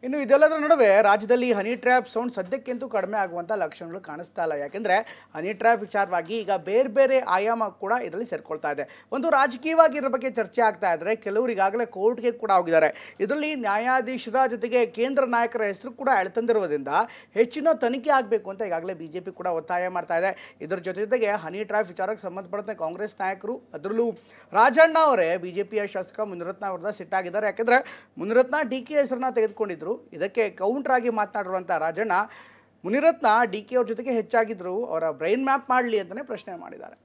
ಇನ್ನು ಇದೆಲ್ಲದರ ನಡುವೆ ರಾಜ್ಯದಲ್ಲಿ ಹನಿ ಟ್ರ್ಯಾಪ್ ಸೌಂಡ್ ಸದ್ಯಕ್ಕಂತೂ ಕಡಿಮೆ ಆಗುವಂಥ ಲಕ್ಷಣಗಳು ಕಾಣಿಸ್ತಾ ಇಲ್ಲ. ಯಾಕೆಂದರೆ ಹನಿ ಟ್ರ್ಯಾಪ್ ವಿಚಾರವಾಗಿ ಈಗ ಬೇರೆ ಬೇರೆ ಆಯಾಮ ಕೂಡ ಇದರಲ್ಲಿ ಸೇರ್ಕೊಳ್ತಾ ಇದೆ. ಒಂದು ರಾಜಕೀಯವಾಗಿ ಇದರ ಬಗ್ಗೆ ಚರ್ಚೆ ಆಗ್ತಾ ಇದ್ದರೆ ಕೆಲವರು ಈಗಾಗಲೇ ಕೋರ್ಟ್ಗೆ ಕೂಡ ಹೋಗಿದ್ದಾರೆ. ಇದರಲ್ಲಿ ನ್ಯಾಯಾಧೀಶರ ಜೊತೆಗೆ ಕೇಂದ್ರ ನಾಯಕರ ಹೆಸರು ಕೂಡ ಎಳೆತಂದಿರುವುದರಿಂದ ಹೆಚ್ಚಿನ ತನಿಖೆ ಆಗಬೇಕು ಅಂತ ಈಗಾಗಲೇ ಬಿಜೆಪಿ ಕೂಡ ಒತ್ತಾಯ ಮಾಡ್ತಾ ಇದೆ. ಇದರ ಜೊತೆಗೆ ಹನಿ ಟ್ರ್ಯಾಪ್ ವಿಚಾರಕ್ಕೆ ಸಂಬಂಧಪಟ್ಟಂತೆ ಕಾಂಗ್ರೆಸ್ ನಾಯಕರು ಅದರಲ್ಲೂ ರಾಜಣ್ಣ ಅವರೇ ಬಿಜೆಪಿಯ ಶಾಸಕ ಮುನಿರತ್ನ ಅವರದ ಸಿಟ್ಟಾಗಿದ್ದಾರೆ. ಯಾಕೆಂದರೆ ಮುನಿರತ್ನ ಡಿಕೆ ಹೆಸರನ್ನ ತೆಗೆದುಕೊಂಡಿದ್ರು. ಇದಕ್ಕೆ ಕೌಂಟರ್ ಆಗಿ ಮಾತನಾಡಿರುವಂಥ ರಾಜಣ್ಣ ಮುನಿರತ್ನ ಡಿಕೆ ಅವ್ರ ಜೊತೆಗೆ ಹೆಚ್ಚಾಗಿದ್ರು, ಅವರ ಬ್ರೈನ್ ಮ್ಯಾಪ್ ಮಾಡಲಿ ಅಂತಾನೆ ಪ್ರಶ್ನೆ ಮಾಡಿದ್ದಾರೆ.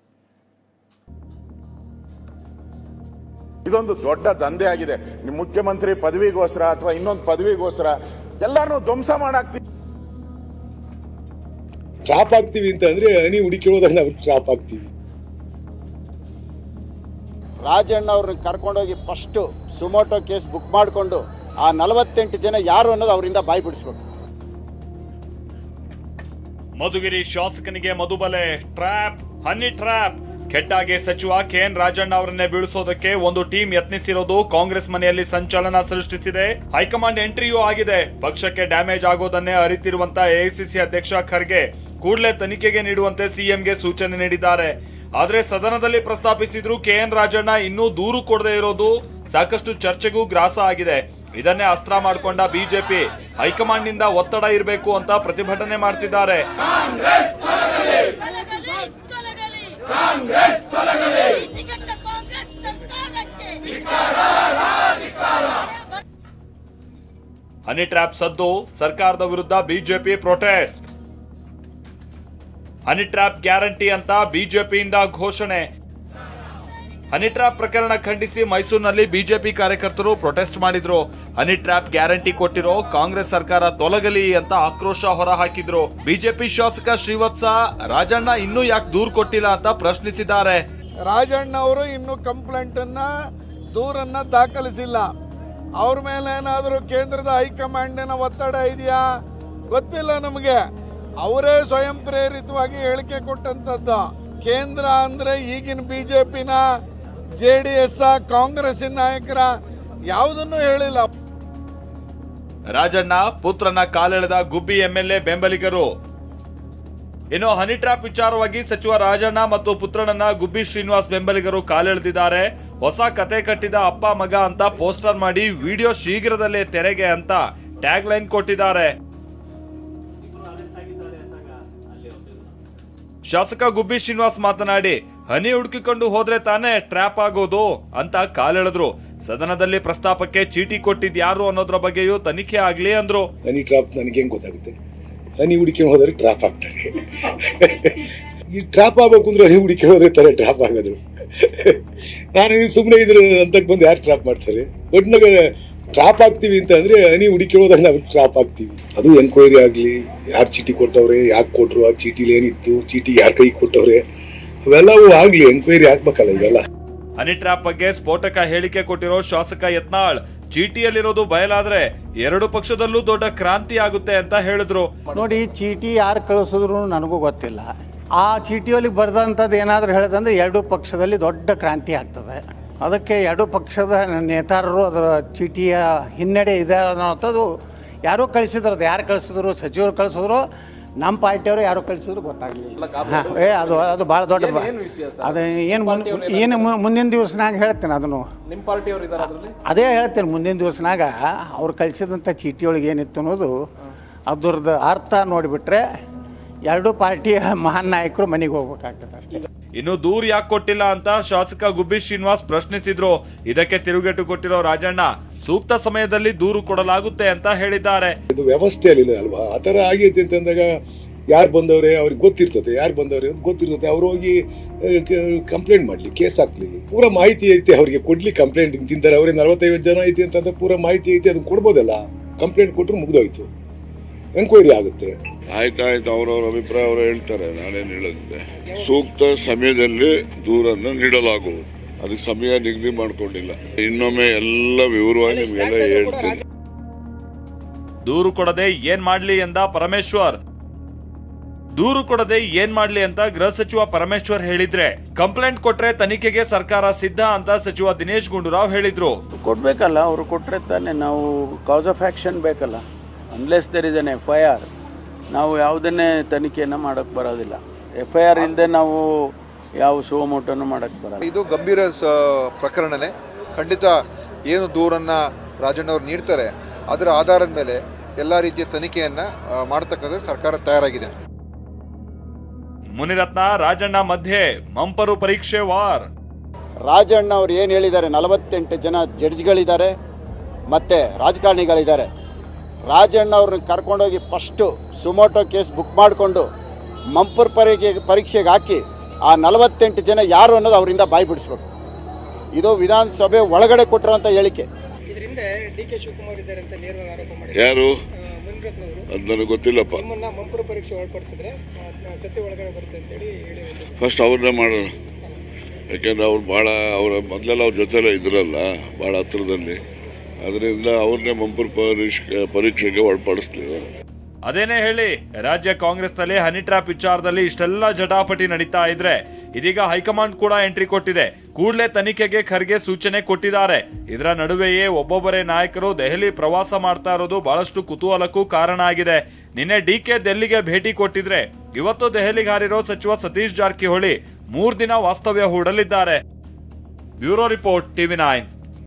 ಇದೊಂದು ದೊಡ್ಡ ದಂಧೆ ಆಗಿದೆ. ನಿಮ್ಮ ಮುಖ್ಯಮಂತ್ರಿ ಪದವಿಗೋಸ್ಕರ ಅಥವಾ ಇನ್ನೊಂದು ಪದವಿಗೋಸ್ಕರ ಎಲ್ಲಾನು ಧ್ವಂಸ ಮಾಡಾಕ್ತೀವಿ, ಟ್ರಾಪ್ ಆಗ್ತೀವಿ ಅಂತ ಅಂದ್ರೆ ಹನಿ ಹುಡುಕಿರೋದಾಗ ನಾವು ಟ್ರಾಪ್ ಆಗ್ತೀವಿ. ರಾಜಣ್ಣ ಅವ್ರನ್ನ ಕರ್ಕೊಂಡೋಗಿ ಫಸ್ಟ್ ಸುಮೋಟೋ ಕೇಸ್ ಬುಕ್ ಮಾಡಿಕೊಂಡು ಆ 48 ಜನ ಯಾರು ಅನ್ನೋದು ಅವರಿಂದ ಬಾಯಿ ಬಿಡಿಸ್ಬೇಕು. ಮಧುಗಿರಿ ಶಾಸಕನಿಗೆ ಮಧುಬಲೆ, ಟ್ರ್ಯಾಪ್, ಹನಿ ಟ್ರ್ಯಾಪ್. ಕೆಟ್ಟಾಗೆ ಸಚಿವ ಕೆಎನ್ ರಾಜಣ್ಣ ಅವರನ್ನೇ ಬೀಳಿಸೋದಕ್ಕೆ ಒಂದು ಟೀಮ್ ಯತ್ನಿಸಿರೋದು ಕಾಂಗ್ರೆಸ್ ಮನೆಯಲ್ಲಿ ಸಂಚಲನ ಸೃಷ್ಟಿಸಿದೆ. ಹೈಕಮಾಂಡ್ ಎಂಟ್ರಿಯೂ ಆಗಿದೆ. ಪಕ್ಷಕ್ಕೆ ಡ್ಯಾಮೇಜ್ ಆಗೋದನ್ನೇ ಅರಿತಿರುವಂತ ಎಐಸಿಸಿ ಅಧ್ಯಕ್ಷ ಖರ್ಗೆ ಕೂಡಲೇ ತನಿಖೆಗೆ ನೀಡುವಂತೆ ಸಿಎಂಗೆ ಸೂಚನೆ ನೀಡಿದ್ದಾರೆ. ಆದ್ರೆ ಸದನದಲ್ಲಿ ಪ್ರಸ್ತಾಪಿಸಿದ್ರು ಕೆಎನ್ ರಾಜಣ್ಣ ಇನ್ನೂ ದೂರು ಕೊಡದೇ ಇರೋದು ಸಾಕಷ್ಟು ಚರ್ಚೆಗೂ ಗ್ರಾಸ ಆಗಿದೆ. ಇದನ್ನೇ ಅಸ್ತ್ರ ಮಾಡಿಕೊಂಡ ಬಿಜೆಪಿ ಹೈಕಮಾಂಡ್ ನಿಂದ ಒತ್ತಡ ಇರಬೇಕು ಅಂತ ಪ್ರತಿಭಟನೆ ಮಾಡ್ತಿದ್ದಾರೆ. ಹನಿ ಟ್ರ್ಯಾಪ್ ಸದ್ದು, ಸರ್ಕಾರದ ವಿರುದ್ಧ BJP protest. Honey trap guarantee ಅಂತ ಬಿಜೆಪಿಯಿಂದ ಘೋಷಣೆ. ಹನಿ ಟ್ರ್ಯಾಪ್ ಪ್ರಕರಣ ಖಂಡಿಸಿ ಮೈಸೂರಿನಲ್ಲಿ ಬಿಜೆಪಿ ಕಾರ್ಯಕರ್ತರು ಪ್ರೊಟೆಸ್ಟ್ ಮಾಡಿದ್ರು. ಹನಿ ಟ್ರ್ಯಾಪ್ ಗ್ಯಾರಂಟಿ ಕೊಟ್ಟಿರೋ ಕಾಂಗ್ರೆಸ್ ಸರ್ಕಾರ ತೊಲಗಲಿ ಅಂತ ಆಕ್ರೋಶ ಹೊರಹಾಕಿದ್ರು. ಬಿಜೆಪಿ ಶಾಸಕ ಶ್ರೀವತ್ಸ ರಾಜಣ್ಣ ಇನ್ನೂ ಯಾಕೆ ದೂರು ಕೊಟ್ಟಿಲ್ಲ ಅಂತ ಪ್ರಶ್ನಿಸಿದ್ದಾರೆ. ರಾಜಣ್ಣ ಅವರು ಇನ್ನೂ ಕಂಪ್ಲೇಂಟ್ ದೂರನ್ನ ದಾಖಲಿಸಿಲ್ಲ. ಅವ್ರ ಮೇಲೆ ಏನಾದರೂ ಕೇಂದ್ರದ ಹೈಕಮಾಂಡಿನ ಒತ್ತಡ ಇದೆಯಾ ಗೊತ್ತಿಲ್ಲ ನಮಗೆ. ಅವರೇ ಸ್ವಯಂ ಪ್ರೇರಿತವಾಗಿ ಹೇಳಿಕೆ ಕೊಟ್ಟಂತದ್ದು. ಕೇಂದ್ರ ಅಂದ್ರೆ ಈಗಿನ ಬಿಜೆಪಿನ, ಜೆಡಿಎಸ್, ಕಾಂಗ್ರೆಸ್ಸಿನ ನಾಯಕರ ಯಾವುದನ್ನು ಹೇಳಿಲ್ಲ. ರಾಜಣ್ಣ ಪುತ್ರನ ಕಾಲೆಳೆದ ಗುಬ್ಬಿ ಎಂಎಲ್ಎ ಬೆಂಬಲಿಗರು. ಇನ್ನು ಹನಿ ಟ್ರ್ಯಾಪ್ ವಿಚಾರವಾಗಿ ಸಚಿವ ರಾಜಣ್ಣ ಮತ್ತು ಪುತ್ರನನ್ನ ಗುಬ್ಬಿ ಶ್ರೀನಿವಾಸ್ ಬೆಂಬಲಿಗರು ಕಾಲೆಳೆದಿದ್ದಾರೆ. ಹೊಸ ಕತೆ ಕಟ್ಟಿದ ಅಪ್ಪ ಮಗ ಅಂತ ಪೋಸ್ಟರ್ ಮಾಡಿ ವಿಡಿಯೋ ಶೀಘ್ರದಲ್ಲೇ ತೆರೆಗೆ ಅಂತ ಟ್ಯಾಗ್ ಲೈನ್ ಕೊಟ್ಟಿದ್ದಾರೆ. ಶಾಸಕ ಗುಬ್ಬಿ ಶ್ರೀನಿವಾಸ್ ಮಾತನಾಡಿ ಹನಿ ಹುಡುಕಿಕೊಂಡು ಹೋದ್ರೆ ತಾನೇ ಟ್ರ್ಯಾಪ್ ಆಗೋದು ಅಂತ ಕಾಲೆಳೆದ್ರು. ಸದನದಲ್ಲಿ ಪ್ರಸ್ತಾಪಕ್ಕೆ ಚೀಟಿ ಕೊಟ್ಟಿದ್ ಯಾರು ಅನ್ನೋದ್ರ ಬಗ್ಗೆಯೂ ತನಿಖೆ ಆಗ್ಲಿ ಅಂದ್ರು. ಹನಿ ಟ್ರಾಪ್ ನನಗೆ ಹೆಂಗ್ ಗೊತ್ತಾಗುತ್ತೆ? ಹನಿ ಹುಡುಕಿ ಹೋದ್ರೆ ಟ್ರಾಪ್ ಆಗ್ತಾರೆ. ಈ ಟ್ರಾಪ್ ಆಗ್ಬೇಕು ಅಂದ್ರೆ ಹನಿ ಹುಡುಕಿ ಹೋದ್ರೆ ತರ ಟ್ರಾಪ್ ಆಗೋದು. ನಾನು ಸುಮ್ಮನೆ ಇದ್ರ ಅಂತಕ್ ಬಂದು ಯಾರು ಟ್ರಾಪ್ ಮಾಡ್ತಾರೆ? ಒಟ್ನಾಗ ಟ್ರಾಪ್ ಆಗ್ತೀವಿ ಅಂತ ಅಂದ್ರೆ ಹನಿ ಹುಡುಕಿ ಹೋದಾಗ ನಾವು ಟ್ರಾಪ್ ಆಗ್ತೀವಿ. ಅದು ಎನ್ಕ್ವೈರಿ ಆಗ್ಲಿ, ಯಾರು ಚೀಟಿ ಕೊಟ್ಟವ್ರೆ, ಯಾಕೆ ಕೊಟ್ರು, ಆ ಚೀಟಿಲಿ ಏನಿತ್ತು, ಚೀಟಿ ಯಾರ ಕೈ ಕೊಟ್ಟವ್ರೆ, ಅವೆಲ್ಲವೂ ಆಗ್ಲಿ, ಎನ್ಕ್ವೈರಿ ಆಗ್ಬೇಕಲ್ಲ ಇವೆಲ್ಲ. ಹನಿ ಟ್ರ್ಯಾಪ್ ಬಗ್ಗೆ ಸ್ಫೋಟಕ ಹೇಳಿಕೆ ಕೊಟ್ಟಿರೋ ಶಾಸಕ ಯತ್ನಾಳ್ ಚೀಟಿಯಲ್ಲಿರೋದು ಬಯಲಾದ್ರೆ ಎರಡು ಪಕ್ಷದಲ್ಲೂ ದೊಡ್ಡ ಕ್ರಾಂತಿ ಆಗುತ್ತೆ ಅಂತ ಹೇಳಿದ್ರು. ನೋಡಿ, ಚೀಟಿ ಯಾರು ಕಳಿಸಿದ್ರು ನನಗೂ ಗೊತ್ತಿಲ್ಲ. ಆ ಚೀಟಿಯಲ್ಲಿ ಬರೆದಂಥದ್ದು ಏನಾದರೂ ಹೇಳಿದಂದ್ರೆ ಎರಡು ಪಕ್ಷದಲ್ಲಿ ದೊಡ್ಡ ಕ್ರಾಂತಿ ಆಗ್ತದೆ. ಅದಕ್ಕೆ ಎರಡು ಪಕ್ಷದ ನೇತಾರರು ಅದರ ಚೀಟಿಯ ಹಿನ್ನಡೆ ಇದೆ ಅನ್ನೋಂಥದ್ದು ಯಾರೋ ಕಳಿಸಿದ್ರು. ಅದು ಯಾರು ಕಳಿಸಿದ್ರು, ಸಚಿವರು ಕಳಿಸಿದ್ರು, ನಮ್ಮ ಪಾರ್ಟಿಯವರು ಯಾರು ಕಳಿಸಿದ್ರು ಗೊತ್ತಾಗಲಿಲ್ಲ. ಅದು ಅದು ಭಾಳ ದೊಡ್ಡ ಅದು ಏನು ಮುಂದಿನ ದಿವಸನಾಗ ಹೇಳ್ತೇನೆ. ಅದನ್ನು ನಿಮ್ಮ ಪಾರ್ಟಿಯವರು ಅದೇ ಹೇಳ್ತೇನೆ. ಮುಂದಿನ ದಿವಸನಾಗ ಅವ್ರು ಕಳಿಸಿದಂಥ ಚೀಟಿಯೊಳಗೆ ಏನಿತ್ತು ಅನ್ನೋದು ಅದ್ರದ್ದು ಅರ್ಥ ನೋಡಿಬಿಟ್ರೆ ಎರಡು ಪಾರ್ಟಿಯ ಮಹಾನ್ ನಾಯಕರು ಮನೆಗೆ ಹೋಗ್ಬೇಕಾಗ್ತದೆ ಅಷ್ಟೇ. ಇನ್ನು ದೂರು ಯಾಕೆ ಕೊಟ್ಟಿಲ್ಲ ಅಂತ ಶಾಸಕ ಗುಬ್ಬಿ ಶ್ರೀನಿವಾಸ್ ಪ್ರಶ್ನಿಸಿದ್ರು. ಇದಕ್ಕೆ ತಿರುಗೇಟು ಕೊಟ್ಟಿರೋ ರಾಜಣ್ಣ ಸೂಕ್ತ ಸಮಯದಲ್ಲಿ ದೂರು ಕೊಡಲಾಗುತ್ತೆ ಅಂತ ಹೇಳಿದ್ದಾರೆ. ಇದು ವ್ಯವಸ್ಥೆಯಲ್ಲಿ ಅಲ್ವಾ, ಆ ಥರ ಆಗೈತೆ ಅಂತಂದಾಗ ಯಾರು ಬಂದವ್ರೆ ಅವ್ರಿಗೆ ಗೊತ್ತಿರ್ತದೆ, ಯಾರು ಬಂದವ್ರೆ ಅಂತ ಗೊತ್ತಿರ್ತದೆ. ಅವ್ರು ಹೋಗಿ ಕಂಪ್ಲೇಂಟ್ ಮಾಡಲಿ, ಕೇಸ್ ಹಾಕ್ಲಿ, ಪೂರ ಮಾಹಿತಿ ಐತೆ ಅವ್ರಿಗೆ ಕೊಡ್ಲಿ. ಕಂಪ್ಲೇಂಟ್ ತಿಂತಾರೆ ಅವ್ರಿಗೆ 45 ಜನ ಐತಿ ಅಂತಂದ್ರೆ ಪೂರ ಮಾಹಿತಿ ಐತಿ, ಅದನ್ನ ಕೊಡ್ಬೋದಲ್ಲ. ಕಂಪ್ಲೇಂಟ್ ಕೊಟ್ಟರು ಮುಗ್ದೋಯ್ತು, ಎನ್ಕ್ವೈರಿ ಆಗುತ್ತೆ. ಆಯ್ತಾಯ್ತು, ಅವ್ರವ್ರ ಅಭಿಪ್ರಾಯ ಅವರು ಹೇಳ್ತಾರೆ, ನಾನೇನು ಹೇಳೋದಿದೆ. ಸೂಕ್ತ ಸಮಯದಲ್ಲಿ ದೂರನ್ನು ನೀಡಲಾಗುವುದು. ಅದಕ್ಕೆ ಸಮಯ ನಿಗದಿ ಮಾಡ್ಕೊಂಡಿಲ್ಲ. ಇನ್ನೊಮ್ಮೆ ಎಲ್ಲ ವಿವರವಾಗಿ ನಿಮ್ಗೆಲ್ಲ ಹೇಳ್ತೀನಿ. ದೂರು ಕೊಡದೆ ಏನ್ ಮಾಡ್ಲಿ ಎಂದ ಪರಮೇಶ್ವರ್. ದೂರು ಕೊಡದೆ ಏನ್ ಮಾಡ್ಲಿ ಅಂತ ಗೃಹ ಸಚಿವ ಪರಮೇಶ್ವರ್ ಹೇಳಿದ್ರೆ, ಕಂಪ್ಲೇಂಟ್ ಕೊಟ್ರೆ ತನಿಖೆಗೆ ಸರ್ಕಾರ ಸಿದ್ಧ ಅಂತ ಸಚಿವ ದಿನೇಶ್ ಗುಂಡೂರಾವ್ ಹೇಳಿದ್ರು. ಕೊಡ್ಬೇಕಲ್ಲ, ಅವರು ಕೊಟ್ರೆ ತಾನೆ ನಾವು ಕಾಸ್ ಆಫ್ ಆಕ್ಷನ್ ಬೇಕಲ್ಲ. Unless there is an FIR ನಾವು ಯಾವುದನ್ನೇ ತನಿಖೆಯನ್ನು ಮಾಡಕ್ ಬರೋದಿಲ್ಲ. FIR ಇಲ್ಲದೆ ನಾವು ಯಾವ ಸುಮೋಟೋನು ಮಾಡಕ್ ಬರೋಲ್ಲ. ಇದು ಗಂಭೀರ ಪ್ರಕರಣನೇ. ಖಂಡಿತ ಏನು ದೂರನ್ನು ರಾಜಣ್ಣವ್ರು ನೀಡ್ತಾರೆ ಅದರ ಆಧಾರದ ಮೇಲೆ ಎಲ್ಲ ರೀತಿಯ ತನಿಖೆಯನ್ನು ಮಾಡತಕ್ಕಂಥ ಸರ್ಕಾರ ತಯಾರಾಗಿದೆ. ಮುನಿರತ್ನ ರಾಜಣ್ಣ ಮಧ್ಯೆ ಮಂಪರು ಪರೀಕ್ಷೆ ವಾರ್. ರಾಜಣ್ಣ ಅವ್ರು ಏನು ಹೇಳಿದ್ದಾರೆ, 48 ಜನ ಜಡ್ಜ್ಗಳಿದ್ದಾರೆ ಮತ್ತು ರಾಜಕಾರಣಿಗಳಿದ್ದಾರೆ. ರಾಜಣ್ಣ ಅವ್ರನ್ನ ಕರ್ಕೊಂಡೋಗಿ ಫಸ್ಟು ಸುಮೋಟೋ ಕೇಸ್ ಬುಕ್ ಮಾಡಿಕೊಂಡು ಮಂಪರ್ ಪರೀಕ್ಷೆಗೆ ಹಾಕಿ ಆ 48 ಜನ ಯಾರು ಅನ್ನೋದು ಅವರಿಂದ ಬಾಯಿ ಬಿಡಿಸ್ಬೇಕು. ಇದು ವಿಧಾನಸಭೆ ಒಳಗಡೆ ಕೊಟ್ಟಿರೋಂಥ ಹೇಳಿಕೆ. ಯಾರು ಅದು ನನಗೆ ಗೊತ್ತಿಲ್ಲಪ್ಪ. ಫಸ್ಟ್ ಅವ್ರನ್ನೇ ಮಾಡೋಣ, ಯಾಕೆಂದ್ರೆ ಅವ್ರು ಭಾಳ ಮೊದಲೆಲ್ಲ ಅವ್ರ ಜೊತೆಲ್ಲ ಇದ್ರಲ್ಲ ಭಾಳ ಹತ್ರದಲ್ಲಿ, ಅದರಿಂದ ಅವ್ರನ್ನೇ ಮಂಪರ್ ಪರೀಕ್ಷೆಗೆ ಒಳಪಡಿಸ್ಲಿ. ಅದೇನೇ ಹೇಳಿ, ರಾಜ್ಯ ಕಾಂಗ್ರೆಸ್ನಲ್ಲಿ ಹನಿ ಟ್ರ್ಯಾಪ್ ವಿಚಾರದಲ್ಲಿ ಇಷ್ಟೆಲ್ಲ ಜಟಾಪಟಿ ನಡೀತಾ ಇದ್ರೆ ಇದೀಗ ಹೈಕಮಾಂಡ್ ಕೂಡ ಎಂಟ್ರಿ ಕೊಟ್ಟಿದೆ. ಕೂಡಲೇ ತನಿಖೆಗೆ ಖರ್ಗೆ ಸೂಚನೆ ಕೊಟ್ಟಿದ್ದಾರೆ. ಇದರ ನಡುವೆಯೇ ಒಬ್ಬೊಬ್ಬರೇ ನಾಯಕರು ದೆಹಲಿ ಪ್ರವಾಸ ಮಾಡ್ತಾ ಇರೋದು ಬಹಳಷ್ಟು ಕುತೂಹಲಕ್ಕೂ ಕಾರಣ ಆಗಿದೆ. ನಿನ್ನೆ DK ದೆಹಲಿಗೆ ಭೇಟಿ ಕೊಟ್ಟಿದ್ರೆ, ಇವತ್ತು ದೆಹಲಿಗೆ ಹಾರಿರೋ ಸಚಿವ ಸತೀಶ್ ಜಾರಕಿಹೊಳಿ 3 ದಿನ ವಾಸ್ತವ್ಯ ಹೂಡಲಿದ್ದಾರೆ. Bureau report, TV9.